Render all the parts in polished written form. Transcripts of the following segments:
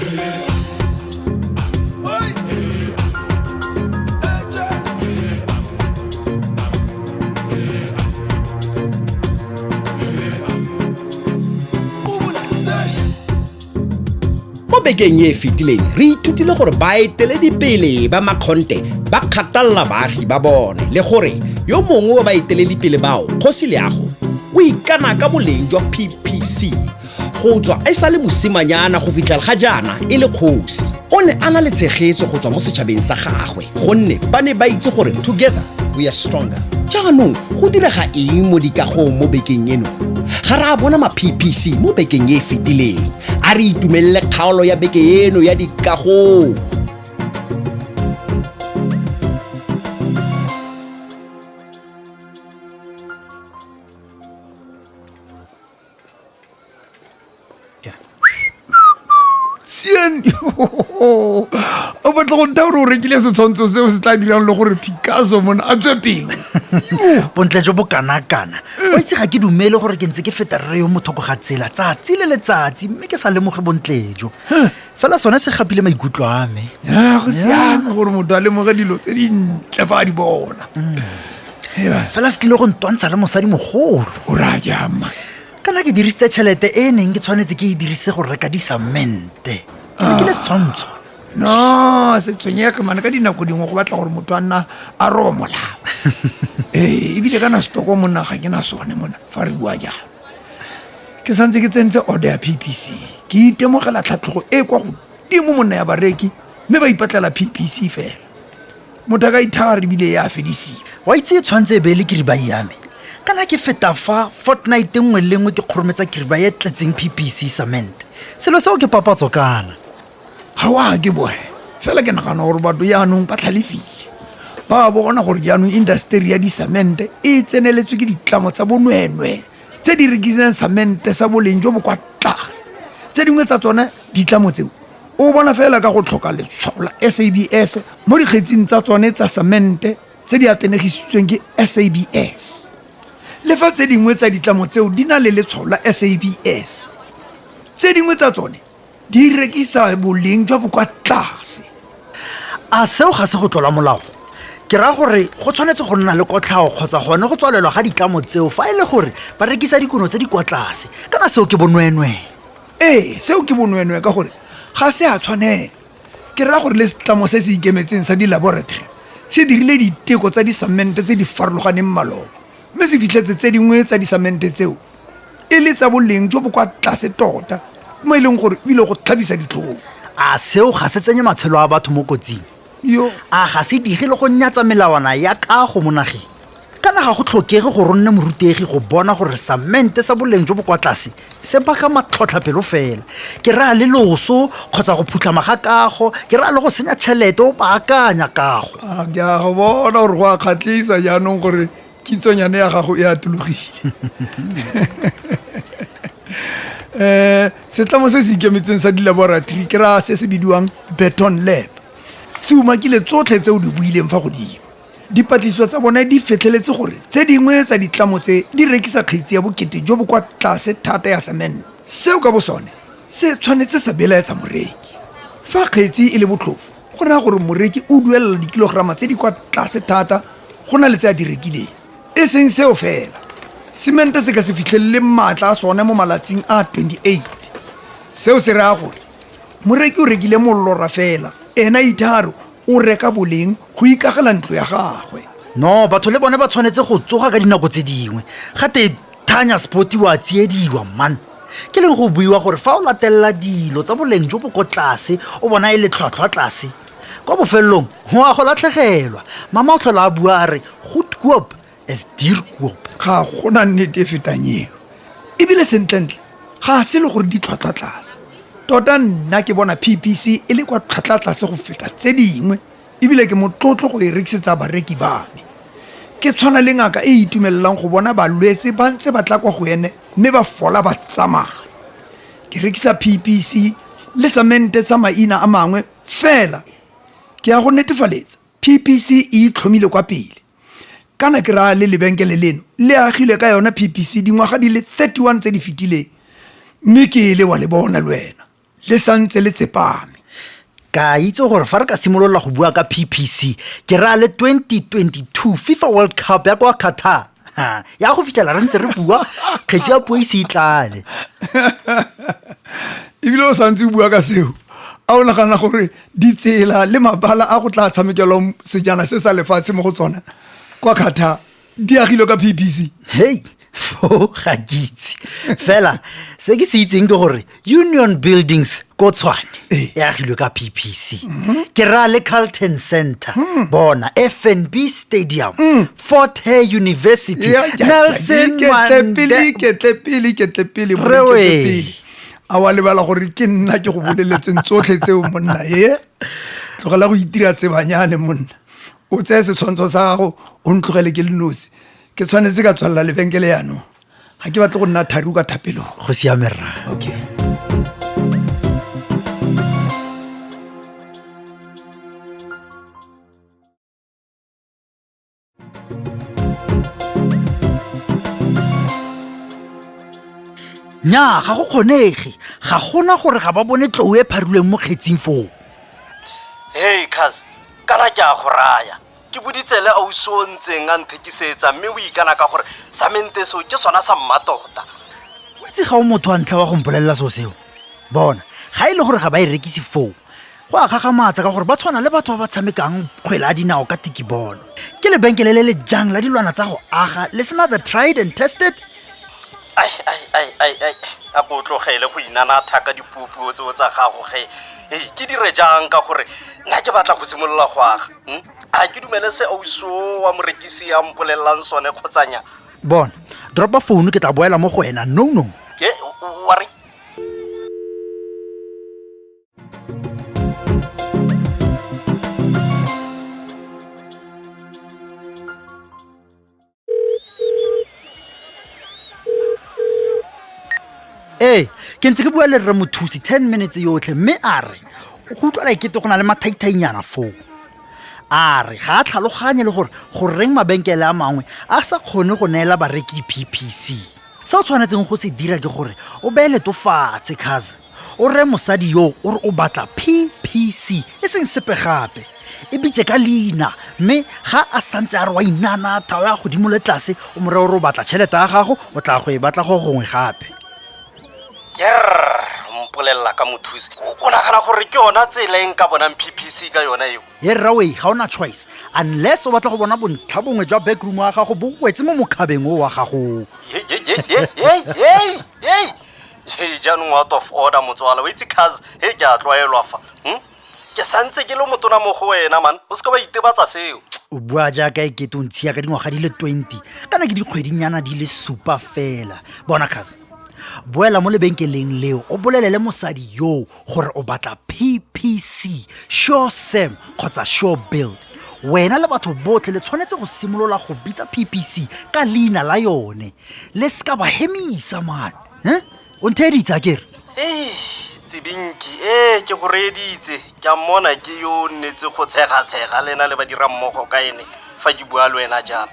Mo bekeng e fetileng re ithutile gore baeteledipele ba makgonte ba kgatalla baagi ba bone le gore yo mongwe wa baeteledipele bao Kgosi Leago o ikana ka boleng jwa PPC go tswa e sa le mosimanyana go fitlhela ga jaana e le kgosi. O ne a na le tshegetso go tswa mo setšhabeng sa gagwe gonne ba ne ba itse gore together we are stronger. Jaanong go direga eng mo dikagong mo bekeng eno? Ga re a bona ma-PPC mo bekeng e fetileng. A re itumelele kgaolo ya beke eno ya dikagong. Sian o batla go nta gore o rekile setshwantsho seo se tla dirang le gore Picasso mona a tswe pele bontle jo bo kana-kana wa itse ga ke dumele gore ke ntse ke feta re yo mothoko ga tsela tsatsi le letsatsi mme ke sa lemoge bontlejo fela sone se gapile maikutlo a me go siame gore motho a lemoge dilo tse dintle fa a di bona fela se tlile go ntwantsha le mosadi mogolo o raya jama kana ke dirisitse tšhelete e neng ke tshwanetse ke e dirise go reka disamente ke le setshwantsho no se tshwenyege mane ka dinako dingwe go batla gore motho a nna a roba molao ebile kana setoko monna ga ke na sone mona fa re bua jalo ke santse ke tsentse order ya PPC ke itemogela tlhatlhogo e kwa godimo monna ya bareki mme ba ipatlela PPC fela motho a ka ithara ebile ya fedisiwa wa itse e tshwanetse e be le kiriba yame kana ke feta fa fortnight nngwe le nngwe ke kgorometsa kiriba e tletseng PPC cement selo seo ke papatso kana ga wa ke boe fela ke nagana gore batho yaanong ba tlhalefile ba bona gore jaanong industry ya disamente e tseneletswe ke ditlamo tsa bonwenwe tse di rekisang samente sa boleng jo bo kwa tlase tse dingwe tsa tsone ditlamo tseo o bona fela ka go tlhoka letshwao la SABS mo dikgetsing tsa tsone tsa samente tse di atenegisitsweng ke SABS le fa tse dingwe tsa ditlamo tseo di na le letshwao la SABS tse dingwe tsa tsone di rekisa boleng jwa bo kwa tlase a seo ga se go tlola molao ke ra gore go tshwanetse go nna le kotlhao kgotsa gone go tswalelwa ga ditlamo tseo fa e le gore ba rekisa dikuno tse di kwa tlase kana seo ke bonwenwe seo ke bonwenwe ka gore ga se a tshwanela ke ra gore le setlamo se se ikemetseng sa di-laboratory se dirile diteko tsa disamente tse di farologaneng maloba mme se fitlhetse tse dingwe tsa disamente tseo e le tsa boleng jo bo kwa tlase tota mo e leng gore ebile go tlhabisa ditlhogo a seo ga se tsenye matshelo a batho mo kotsing yo a ga se dige le go nyatsa melawana ya kago mo nageng kana ga go tlhokege go ronne morutegi go bona gore samente sa boleng jo bo kwa tlase se baka matlhotlhapelo fela ke ra le loso kgotsa go phutlhama ga kago ke ra le go senya tšhelete o baakanya kago ke a go bona gore go a kgatlhisa jaanong gore kitsonyane ya gago e atologile setlamo se se ikemetseng sa di-laboratory ke ra se se bidiwang Beton Lab se umakile tsotlhe tseo di buileng fa godimo dipatlisiso tsa bone di fetlheletse gore tse dingwe tsa ditlamo tse di rekisa kgetsi ya bokete jo bo kwa tlase thata ya semente seo ka bo sone se tshwanetse sa belaetsa moreki fa kgetsi e le botlhofo go raya gore moreki o duelela dikilograma tse di kwa tlase thata go na le tse a di rekileng e seng seo fela semente se ka se fitlhelele maatla a sone mo malatsing a 28 seo se raya gore moreki o rekile mollora fela ena itharo o reka boleng go ikagela ntlo ya gagwe no batho le bone ba tshwanetse go tsoga ka dinako tse dingwe gate thanya spoti wa tsiediwa man ke leng go buiwa gore fa o latelela dilo tsa boleng jo bo ko tlase o bona e le tlhwatlhwa tlase kwa bofelelong go a go latlhegelwa mama o tlhola a bua a re goed koop is duur koop ga gona nnete e fetang eo ebile sentlentle ga se le gore di tlhwatlhwa tlase tota nna ke bona PPC e le kwa tlhwatlhwa tlase go feta tse dingwe ebile ke motlotlo go e rekisetsa bareki ba me ke tshwana le ngaka e itumelelang go bona balwetse ba ntse ba tla kwa go ene mme ba fola ba tsamaya ke rekisa PPC le samente tsa maina a mangwe fela ke a go netefaletsa PPC e itlhomile kwa pele kana ke ra le lebenkele leno le agile ka yona PPC dingwaga di le 31 tse di fetileng mme ke le wa le bona le wena le santse le tsepame. ka itse gore fa re ka simolola go bua ka PPC ke ra le 2022 FIFA World Cup ya kwa Qatar ya go fitlhela re ntse re bua kgetsi ya puo se itlale Ebile o santse o bua ka seo a o nagana gore ditsela le mabala a go tla tshamekelwa sejana se sa lefatshe mo go tsona kwa Qatar di agilwe ka PPC. hey fo ga kitse fela se ke se itseng ke gore Union Buildings ko Tshwane e agilwe ka PPC ke ra le Carlton Center bona FNB Stadium Fort Hare University Nelson Mandela Ketle pele a wa lebala gore ke nna ke go boleletseng tsotlhe tseo monna tlogela go itira tsebanyane monna o tsaya setshwantsho sa gago o ntlogele ke le nosi ke tshwanetse ka tswalela lebenkele yano ga ke batle go nna thari o ka thapelong go siame rra okay nya ga go kgonege ga gona gore ga ba bone tlou e pharilweng mo kgetsing foo hey cuz kana ke a go raya ke boditsele a o sontseng a nthekisetsa mme o ikana ka gore samente so ke sona sa mmatota o itse ga o motho a ntlha wa go mpolelela seo bona ga ile gore ga ba e rekisi foo go a gagamatsa ka gore ba tshwana le batho ba ba tshamekang kgwele a dinao ka tikibolo ke lebenkele le le jang la dilwana tsa go aga le sena the tried and tested ai a go tlogele go inanatha ka dipupuo tseo tsa gago ge hey ke dire jang ka gore nna ke batla go simolola go aga a ke dumele se auso wa morekisi ya mpolelelang sone kgotsanya bona dropa phone ke tla boela mo go wena no wa re ke ntse ke bua le rre mothusi 10 minutes yotlhe mme a re go utlwala ekete go na le mathaithainyana foo a re ga a tlhaloganye le gore go reng mabenkele a mangwe a sa kgone go neela bareki di-PPC se o tshwanetseng go se dira ke gore o beye letofatshe khaza o re mosadi yo o re o batla PPC e seng sepe gape e bitse ka leina mme ga a santse a re wa inanatha ya godimo le tlase o more o re o batla tšhelete ya gago o tla go e batla go gongwe gape mpolelela ka mothusi o nagana gore ke yona tsela eng ka bonang PPC ka yona eo rawe ga ona choice unless o batla go bona bontlha bongwe jwa backroom wa gago bo wetse mo mokhabeng o wa gago jaanong out of order motswala o itse cuz he ke a tlwaelwa fa ke santse ke le motona mo go wena man o se ka ba itebatsa seo o bua jaaka e kete o ntshia ka dingwaga di le 20 kana ke dikgwedinyana di le supa fela bona cuz boela mo lebenkeleng leo o bolelele mosadi yo gore o batla PPC Sure Sam kgotsa Sure Build wena le batho botlhe le tshwanetse go simolola go bitsa PPC ka leina la yone le ska ba hemisa man o ntheditsa kere tsebinki ke go reditse ke a mmona ke yo nnetse go tshega lena le ba dira mmogo ka ene fa ke bua le wena jana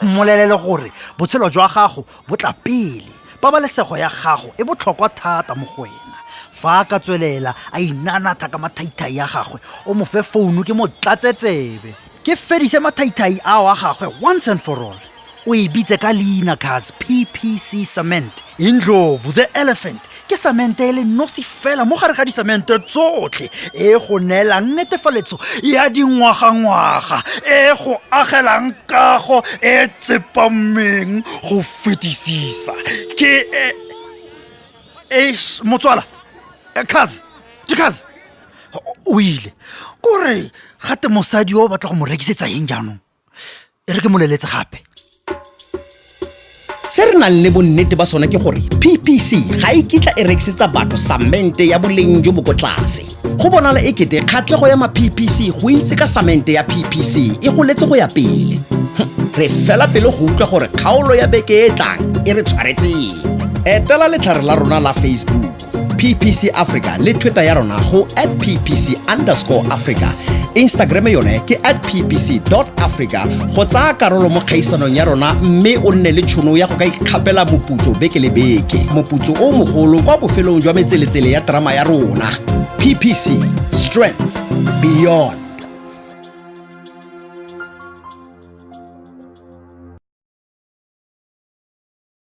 mmolelele gore botshelo jwa gago bo tla pele pabalesego ya gago e botlhokwa thata mo go wena fa ka tswelela a inanatha ka mathaithai ya gagwe o mo fe founu ke mo tlatsetsebe ke fedise mathaithai a wa gagwe once and for all o e bitse ka leina cuz PPC Cement Indlovu the elephant ke samente e le nosi fela mo gare ga disamente tsotlhe e go neelang netefaletso ya dingwaga e go agelang kago e tsepameng go fetisisa ke motswala cuz o ile kore gate mosadi o batla go mo rekisetsa eng jaanong e re ke moleletse gape se re nang le bonnete ba sona ke gore PPC ga e kitla e rekisetsa batho samente ya boleng jo bo ko tlase go bonala e kete kgatlego ya ma-PPC go itse ka samente ya PPC e goletse go ya pele re fela pele go utlwa gore kgaolo ya beke e tlang e re tshwaretseng etela letlhare la rona la Facebook PPC Africa le Twitter ya rona go @PPC_Africa Instagram yone ke @ppc.africa go tsaya karolo mo kgaisanong ya rona mme o nne le tšhono ya go ka ikgapela moputso beke le beke moputso o mogolo kwa bofelong jwa metseletsele ya terama ya rona. PPC, strength beyond